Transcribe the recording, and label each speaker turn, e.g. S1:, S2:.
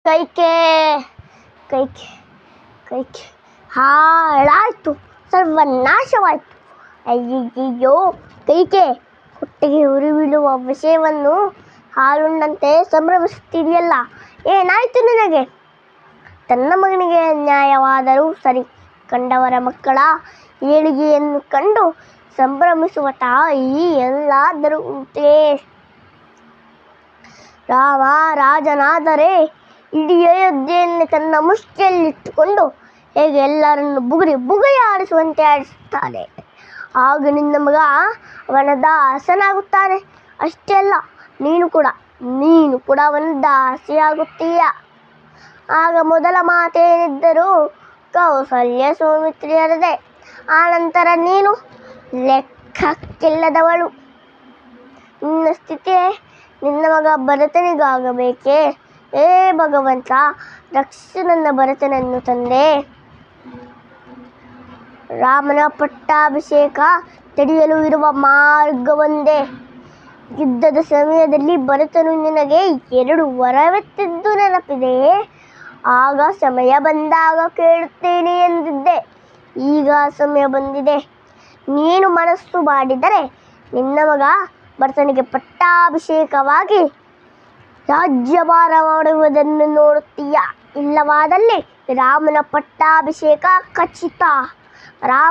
S1: ಕೈಕೆ ಕೈಕೆ ಕೈಕೆ ಹಾಳಾಯ್ತು, ಸರ್ವನಾಶವಾಯ್ತು. ಅಯ್ಯಯ್ಯೋ ಕೈಕೆ, ಹೊಟ್ಟೆಗೆ ಉರಿ ಬೀಳುವ ವಿಷಯವನ್ನು ಹಾಲುಂಡಂತೆ ಸಂಭ್ರಮಿಸುತ್ತಿದೆಯಲ್ಲ, ಏನಾಯ್ತು ನಿನಗೆ? ತನ್ನ ಮಗನಿಗೆ ಅನ್ಯಾಯವಾದರೂ ಸರಿ, ಕಂಡವರ ಮಕ್ಕಳ ಏಳಿಗೆಯನ್ನು ಕಂಡು ಸಂಭ್ರಮಿಸುವ ತಾಯಿ ಎಲ್ಲಾದರೂ ಉಂಟೇ? ರಾಮ ರಾಜನಾದರೆ ಇಡೀ ಅಯೋಧ್ಯೆಯನ್ನು ತನ್ನ ಮುಷ್ಟಿಯಲ್ಲಿಟ್ಟುಕೊಂಡು ಹೇಗೆ ಎಲ್ಲರನ್ನು ಬುಗುರಿ ಬುಗುರಿ ಆಡಿಸುವಂತೆ ಆಡಿಸುತ್ತಾನೆ. ಆಗ ನಿನ್ನ ಮಗ ಅವನ ದಾಸನಾಗುತ್ತಾನೆ. ಅಷ್ಟೇ ಅಲ್ಲ, ನೀನು ಕೂಡ ಅವನ ದಾಸಿಯಾಗುತ್ತೀಯ. ಆಗ ಮೊದಲ ಮಾತೇನಿದ್ದರೂ ಕೌಸಲ್ಯ ಸೌಮಿತ್ರಿಯರದೆ, ಆನಂತರ ನೀನು ಲೆಕ್ಕಕ್ಕಿಲ್ಲದವಳು. ನಿನ್ನ ಸ್ಥಿತಿ ನಿನ್ನ ಮಗ ಭರತನಿಗಾಗಬೇಕೇ? ಏ ಭಗವಂತ, ರಕ್ಷಿಸು ನನ್ನ ಭರತನನ್ನು ತಂದೆ. ರಾಮನ ಪಟ್ಟಾಭಿಷೇಕ ತಡೆಯಲು ಇರುವ ಮಾರ್ಗವೊಂದೇ. ಯುದ್ಧದ ಸಮಯದಲ್ಲಿ ಭರತನು ನಿನಗೆ 2 ವರವೆತ್ತಿದ್ದು ನೆನಪಿದೆಯೇ? ಆಗ ಸಮಯ ಬಂದಾಗ ಕೇಳುತ್ತೇನೆ ಎಂದಿದ್ದೆ. ಈಗ ಸಮಯ ಬಂದಿದೆ. ನೀನು ಮನಸ್ಸು ಮಾಡಿದರೆ ನಿನ್ನ ಮಗ ಭರತನಿಗೆ ಪಟ್ಟಾಭಿಷೇಕವಾಗಿ ರಾಜ್ಯಭಾರ ಮಾಡುವುದನ್ನು ನೋಡುತ್ತೀಯ. ಇಲ್ಲವಾದಲ್ಲಿ ರಾಮನ ಪಟ್ಟಾಭಿಷೇಕ ಖಚಿತ. ರಾಮ